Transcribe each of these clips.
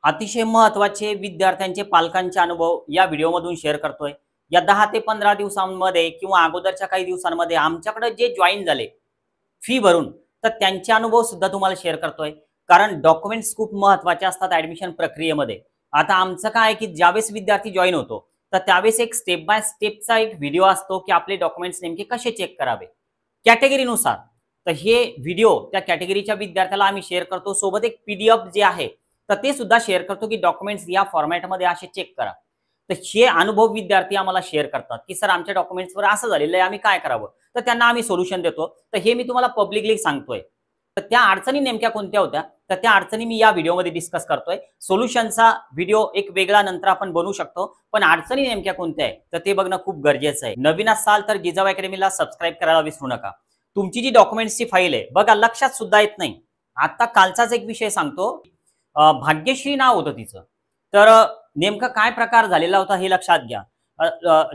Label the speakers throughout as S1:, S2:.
S1: अतिशय महत्त्वाचे विद्यार्थ्यांचे पालकांचे अनुभव या व्हिडिओमधून शेअर करतोय। या 10 ते 15 दिवसांमध्ये किंवा अगोदरच्या काही दिवसांमध्ये आमच्याकडे जे जॉईन झाले फी भरून, तर त्यांचे अनुभव सुद्धा तुम्हाला शेअर करतोय। कारण डॉक्युमेंट्स खूप महत्त्वाचे असतात ॲडमिशन प्रक्रियेमध्ये। आता आमचं काय आहे की ज्यावेळेस विद्यार्थी जॉईन होतो तर त्यावेळेस एक स्टेप बाय स्टेपचा एक व्हिडिओ असतो की आपले डॉक्युमेंट्स नेमके कसे चेक करावे कॅटेगरीनुसार। तर हे व्हिडिओ त्या कॅटेगरीच्या विद्यार्थ्याला आम्ही शेअर करतो, सोबत एक PDF जे आहे तर ते सुद्धा शेअर करतो की डॉक्युमेंट्स या फॉर्मॅटमध्ये असे चेक करा। तर हे अनुभव विद्यार्थी आम्हाला शेअर करतात की सर आमच्या डॉक्युमेंट्सवर असं झालेलं आहे, आम्ही काय करावं। तर त्यांना आम्ही सोल्युशन देतो। तर हे मी तुम्हाला पब्लिकली सांगतोय। तर त्या अडचणी नेमक्या कोणत्या होत्या तर त्या अडचणी मी या व्हिडिओमध्ये डिस्कस करतोय। सोल्युशनचा व्हिडिओ एक वेगळा नंतर आपण बनवू शकतो, पण अडचणी नेमक्या कोणत्या आहे तर ते बघणं खूप गरजेचं आहे। नवीन असाल तर जिजाऊ अकॅडमीला सबस्क्राइब करायला विसरू नका। तुमची जी डॉक्युमेंट्सची फाईल आहे बघा, लक्षात सुद्धा येत नाही। आता कालचाच एक विषय सांगतो। भाग्यश्री नाव होतं तिचं। तर नेमका काय प्रकार झालेला होता हे लक्षात घ्या।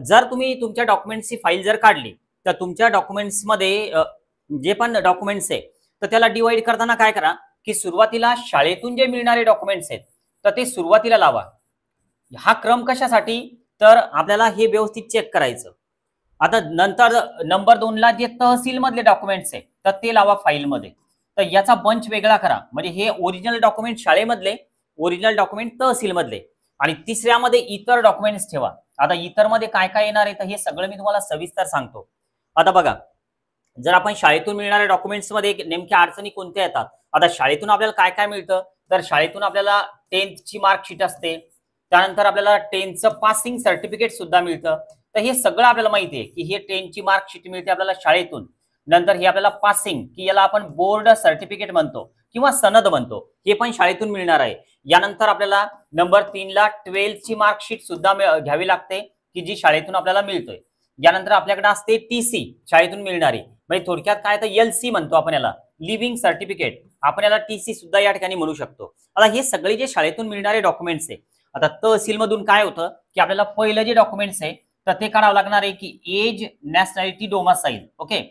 S1: जर तुम्ही तुमच्या डॉक्युमेंट्सची फाईल जर काढली तर तुमच्या डॉक्युमेंट्समध्ये जे पण डॉक्युमेंट्स आहे तर त्याला डिवाइड करताना काय करा की सुरुवातीला शाळेतून जे मिळणारे डॉक्युमेंट्स आहेत तर ते सुरुवातीला लावा। हा क्रम कशासाठी तर आपल्याला हे व्यवस्थित चेक करायचं। आता नंतर नंबर 2 ला जे तहसील मधले डॉक्युमेंट्स आहे तर ते लावा फाईलमध्ये। तर याचा बंच वेगळा करा, म्हणजे हे ओरिजिनल डॉक्युमेंट शाळेमधले, ओरिजिनल डॉक्युमेंट तहसील मधले, आणि तिसऱ्यामध्ये इतर डॉक्युमेंट्स ठेवा। आता इतर मध्ये काय काय येणार आहे तर हे सगळं मी तुम्हाला सविस्तर सांगतो। आता बघा, जर आपण शाळेतून मिळणाऱ्या डॉक्युमेंट्स मध्ये नेमक्या अडचणी कोणत्या येतात। आता शाळेतून आपल्याला काय काय मिळतं तर शाळेतून आपल्याला 10th ची मार्कशीट असते, त्यानंतर आपल्याला 10th चं पासिंग सर्टिफिकेट सुद्धा मिळतं। तर हे सगळं आपल्याला माहिती आहे की हे 10th ची मार्कशीट मिळते आपल्याला शाळेतून। नंतर हे आपल्याला पासिंग की याला आपण बोर्ड सर्टिफिकेट म्हणतो किंवा सनद म्हणतो, हे पण शाळेतून मिळणार आहे। यानंतर आपल्याला नंबर 3 ला 12th ची मार्कशीट सुद्धा घ्यावी लागते की जी शाळेतून आपल्याला मिळतोय। यानंतर आपल्याकडे असते TC शाळेतून मिळणारी, म्हणजे थोडक्यात काय तर LC म्हणतो आपण याला, लिव्हिंग सर्टिफिकेट, आपण याला TC सुद्धा या ठिकाणी म्हणू शकतो। आता हे सगळे जे शाळेतून मिळणारे डॉक्युमेंट्स आहे, आता तहसील मधून काय होतं की आपल्याला पहिलं जे डॉक्युमेंट्स आहे तर ते काढावं लागणार आहे की age, nationality, domicile. Okay,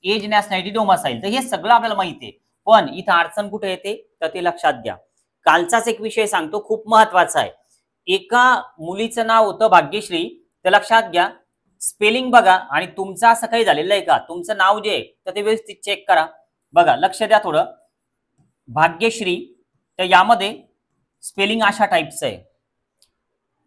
S1: age, nationality, domicile, तर हे सगळं आपल्याला माहिती आहे। पण इथं अडचण कुठे येते तर ते लक्षात घ्या। कालचाच एक विषय सांगतो, खूप महत्वाचा आहे। एका मुलीचं नाव होतं भाग्यश्री, तर लक्षात घ्या, स्पेलिंग बघा आणि तुमचं असं काही झालेलं आहे का, तुमचं नाव जे आहे तर ते व्यवस्थित चेक करा। बघा, लक्ष द्या थोडं, भाग्यश्री, तर यामध्ये स्पेलिंग अशा टाईपचं आहे।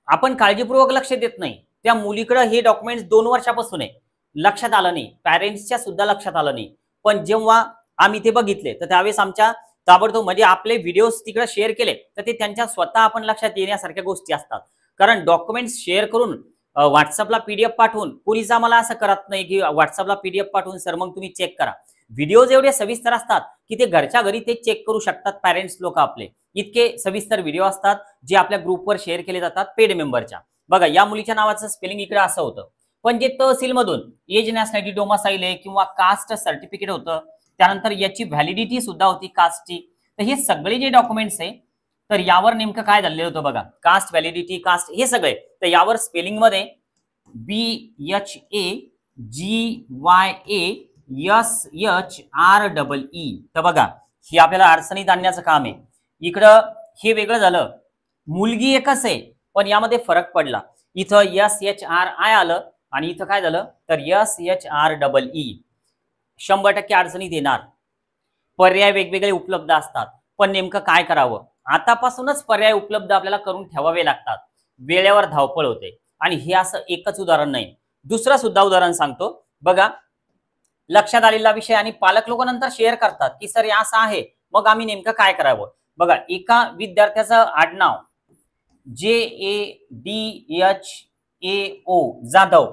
S1: आपण काळजीपूर्वक लक्ष देत नाही। त्या मुलीकडे हे डॉक्युमेंट्स 2 वर्षापासून आहे, लक्षात आलं नाही, पॅरेंट्सच्या सुद्धा लक्षात आलं नाही। पण जेव्हा आम्ही ते बघितले तर त्यावेळेस आमच्या ताबडतोब म्हणजे आपले व्हिडिओज तिकडे शेअर केले तर ते त्यांच्या स्वतः आपण लक्षात येण्यासारख्या गोष्टी असतात। कारण डॉक्युमेंट्स शेअर करून व्हॉट्सअपला PDF पाठवून कोणीच आम्हाला असं करत नाही की व्हॉट्सअपला PDF पाठवून सर मग तुम्ही चेक करा। व्हिडिओज एवढे सविस्तर असतात की ते घरच्या घरी ते चेक करू शकतात पॅरेंट्स लोक आपले, इतके सविस्तर व्हिडिओ असतात जे आपल्या ग्रुपवर शेअर केले जातात पेड मेंबरच्या। बघा, या मुलीच्या नावाचं स्पेलिंग इकडे असं होतं, पण जे तहसील मधून एज, नॅशनॅलिटी, डोमासाईल आहे किंवा कास्ट सर्टिफिकेट होतं, त्यानंतर याची व्हॅलिडिटी सुद्धा होती कास्टची। तर हे सगळे जे डॉक्युमेंट्स आहे तर यावर नेमकं काय झालेलं होतं बघा, कास्ट, व्हॅलिडिटी, कास्ट, हे सगळे, तर यावर स्पेलिंग मध्ये BHAGYASHREE, तर बघा हे आपल्याला अडचणीत आणण्याचं काम आहे। इकडं हे वेगळं झालं, मुलगी एकच आहे पण यामध्ये फरक पडला, इथं SHRI आलं आणि इथं काय झालं तर SHREE। 100% अडचणीत येणार। पर्याय वेगवेगळे उपलब्ध असतात, पण नेमकं काय करावं, आतापासूनच पर्याय उपलब्ध आपल्याला करून ठेवावे लागतात। वेळेवर धावपळ होते, आणि हे असं एकच उदाहरण नाही, दुसरं सुद्धा उदाहरण सांगतो। बघा, लक्षात आलेला विषय आणि पालक लोक नंतर शेअर करतात की सर असं आहे, मग आम्ही नेमकं काय करावं। बघा, एका विद्यार्थ्याचं आडनाव JADHAO जाधव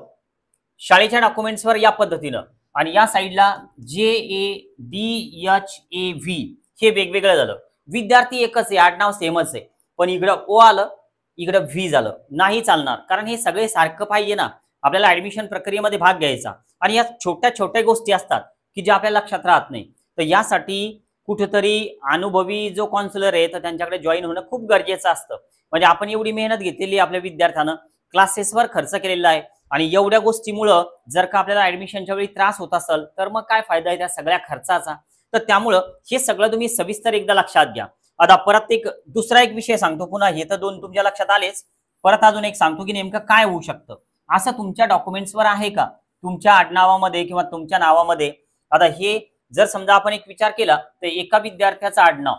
S1: शाळेच्या डॉक्युमेंट्सवर या पद्धतीनं, आणि या साईडला JADHAV हे वेगवेगळं झालं। विद्यार्थी एकच आहे, आडनाव सेमच आहे, पण इकडं O आलं, इकडं V झालं, नाही चालणार, कारण हे सगळे सारखं पाहिजे ना आपल्याला ऍडमिशन प्रक्रियेमध्ये भाग घ्यायचा। आणि या छोट्या छोट्या गोष्टी असतात की जे आपल्या लक्षात राहत नाही। तर यासाठी कुठेतरी अनुभवी जो काउन्सिलर आहे तर त्यांच्याकडे जॉईन होणं खूप गरजेचं असतं। म्हणजे आपण एवढी मेहनत घेतलेली आपल्या विद्यार्थ्यांना, क्लासेसवर खर्च केलेला आहे, आणि एवढ्या गोष्टीमुळं जर का आपल्याला ऍडमिशनच्या वेळी त्रास होत असेल तर मग काय फायदा आहे त्या सगळ्या खर्चाचा। तर त्यामुळं हे सगळं तुम्ही सविस्तर एकदा लक्षात घ्या। आता परत एक दुसरा एक विषय सांगतो पुन्हा, हे तर दोन तुमच्या लक्षात आलेच, परत अजून एक सांगतो की नेमकं काय होऊ शकतं. असं तुमच्या डॉक्युमेंट्सवर आहे का, तुमच्या आडनावामध्ये किंवा तुमच्या नावामध्ये. आता हे जर समजा आपण एक विचार केला तर एका विद्यार्थ्याचं आडनाव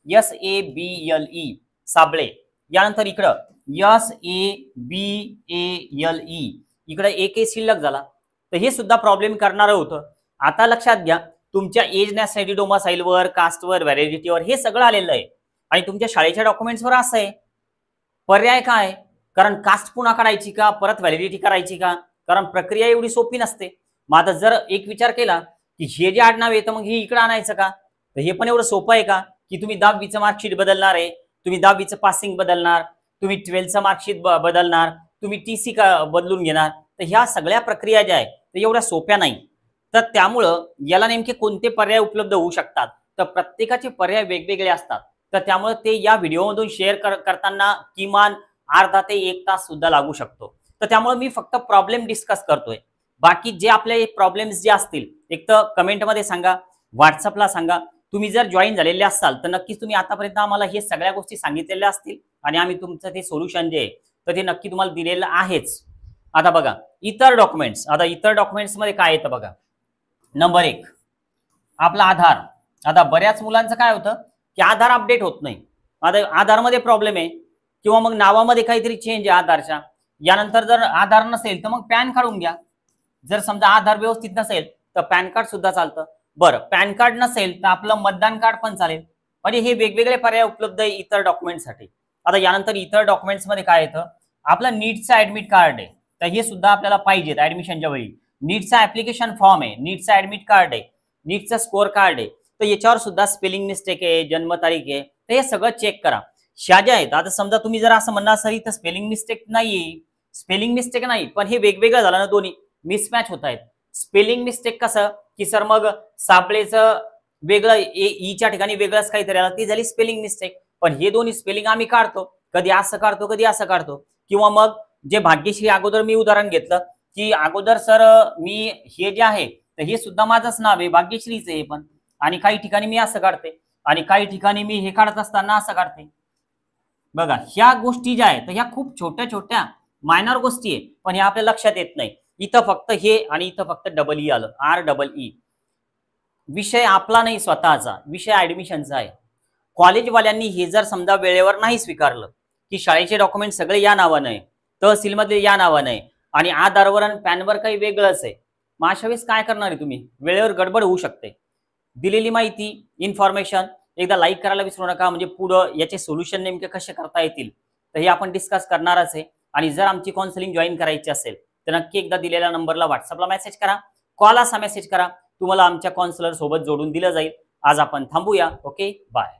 S1: SABLE साबळे, यानंतर इकडं SABALE, इकडे एक शिल्लक झाला, तर हे सुद्धा प्रॉब्लेम करणारं होतं. आता लक्षात घ्या, तुमच्या एज नॅशनॅलिटी डोमासाईलवर, कास्टवर, व्हॅलिडिटीवर हे सगळं आलेलं आहे. आणि तुमच्या शाळेच्या डॉक्युमेंट्सवर असं आहे. पर्याय काय, कारण कास्ट पुन्हा काढायची का, परत व्हॅलिडिटी करायची का, कारण प्रक्रिया एवढी सोपी नसते. मग आता जर एक विचार केला की हे जे आडनाव येतं मग हे इकडे आणायचं का, तर हे पण एवढं सोपं आहे का की तुम्ही 10वीचं मार्कशीट बदलणार आहे, तुम्ही 10वीचं पासिंग बदलणार, तुम्ही 12चं मार्कशीट बदलणार, तुम्ही TC का बदलून घेणार, तर ह्या सगळ्या प्रक्रिया ज्या आहेत त्या एवढ्या सोप्या नाही. तर त्यामुळं याला नेमके कोणते पर्याय उपलब्ध होऊ शकतात, तर प्रत्येकाचे पर्याय वेगवेगळे असतात. तर त्यामुळे ते या व्हिडिओमधून शेअर करताना किमान अर्धा ते 1 तास सुद्धा लागू शकतो. तर त्यामुळे मी फक्त प्रॉब्लेम डिस्कस करतोय. बाकी जे आपले प्रॉब्लेम्स जे असतील एक तर कमेंटमध्ये सांगा, व्हॉट्सअपला सांगा. तुम्ही जर जॉईन झालेले असाल तर नक्कीच तुम्ही आतापर्यंत आम्हाला हे सगळ्या गोष्टी सांगितलेल्या असतील आणि आम्ही तुमचं ते सोल्युशन जे आहे तर ते नक्की तुम्हाला दिलेलं आहेच. आता बघा इतर डॉक्युमेंट्स. आता इतर डॉक्युमेंट्समध्ये काय येतं बघा. नंबर 1 आपला आधार. आता बऱ्याच मुलांचं काय होतं की आधार अपडेट होत नाही. आता आधारमध्ये प्रॉब्लेम आहे किंवा मग नावामध्ये काहीतरी चेंज आहे आधारच्या. यानंतर जर आधार नसेल तर मग पॅन काढून घ्या. जर समजा आधार व्यवस्थित नसेल तर पॅन कार्ड सुद्धा चालतं. बरं पॅन कार्ड नसेल तर आपलं मतदान कार्ड पण चालेल. म्हणजे हे वेगवेगळे पर्याय उपलब्ध आहे इतर डॉक्युमेंटसाठी. आता यानंतर इतर डॉक्युमेंट्समध्ये काय येतं, आपलं नीटचं ऍडमिट कार्ड आहे, तर हे सुद्धा आपल्याला पाहिजे ऍडमिशनच्या वेळी. नीटचा ऍप्लिकेशन फॉर्म आहे, नीटचा ऍडमिट कार्ड आहे, नीटचा स्कोअर कार्ड आहे, तर याच्यावर सुद्धा स्पेलिंग मिस्टेक आहे, जन्मतारीख आहे, तर हे सगळं चेक करा. ह्या ज्या आहेत, आता समजा तुम्ही जर असं म्हणणार सर इथं स्पेलिंग मिस्टेक नाही, स्पेलिंग मिस्टेक नाही, पण हे वेगवेगळं झालं ना, दोन्ही मिसमॅच होत आहेत. स्पेलिंग मिस्टेक कसं की सर मग साबळेचं वेगळं ईच्या ठिकाणी वेगळंच काहीतरी आलं, ती झाली स्पेलिंग मिस्टेक. पण हे दोन्ही स्पेलिंग आम्ही काढतो, कधी असं काढतो कधी असं काढतो. किंवा मग जे भाग्यश्री अगोदर मी उदाहरण घेतलं की अगोदर सर मी हे जे आहे तर हे सुद्धा माझंच नाव आहे, भाग्यश्रीच आहे पण, आणि काही ठिकाणी मी असं काढते आणि काही ठिकाणी मी हे काढत असताना असं काढते. बघा ह्या गोष्टी ज्या आहेत ह्या खूप छोट्या छोट्या मायनर गोष्टी आहे, पण ह्या आपल्या लक्षात येत नाही. इथं फक्त हे आणि इथं फक्त डबल आलं, REE. विषय आपला नाही स्वतःचा, विषय ऍडमिशनचा आहे. कॉलेजवाल्यांनी हे जर समजा वेळेवर नाही स्वीकारलं की शाळेचे डॉक्युमेंट सगळे या नावानं आहे, तहसीलमधले या नावानं आहे आणि आधारवर आणि पॅनवर काही वेगळंच आहे, मग अशा वेळेस काय करणार आहे तुम्ही, वेळेवर गडबड होऊ शकते. दिलेली माहिती इन्फॉर्मेशन एकदा लाईक करायला विसरू नका, म्हणजे पुढं याचे सोल्युशन नेमके कसे करता येतील तर हे आपण डिस्कस करणारच आहे. आणि जर आमची काउन्सिलिंग जॉईन करायची असेल तर नक्की एकदा दिलेल्या नंबरला व्हॉट्सअपला मेसेज करा, कॉल असा मेसेज करा, तुम्हाला आमच्या काउन्सिलर सोबत जोडून दिलं जाईल. आज आपण थांबूया. Okay bye.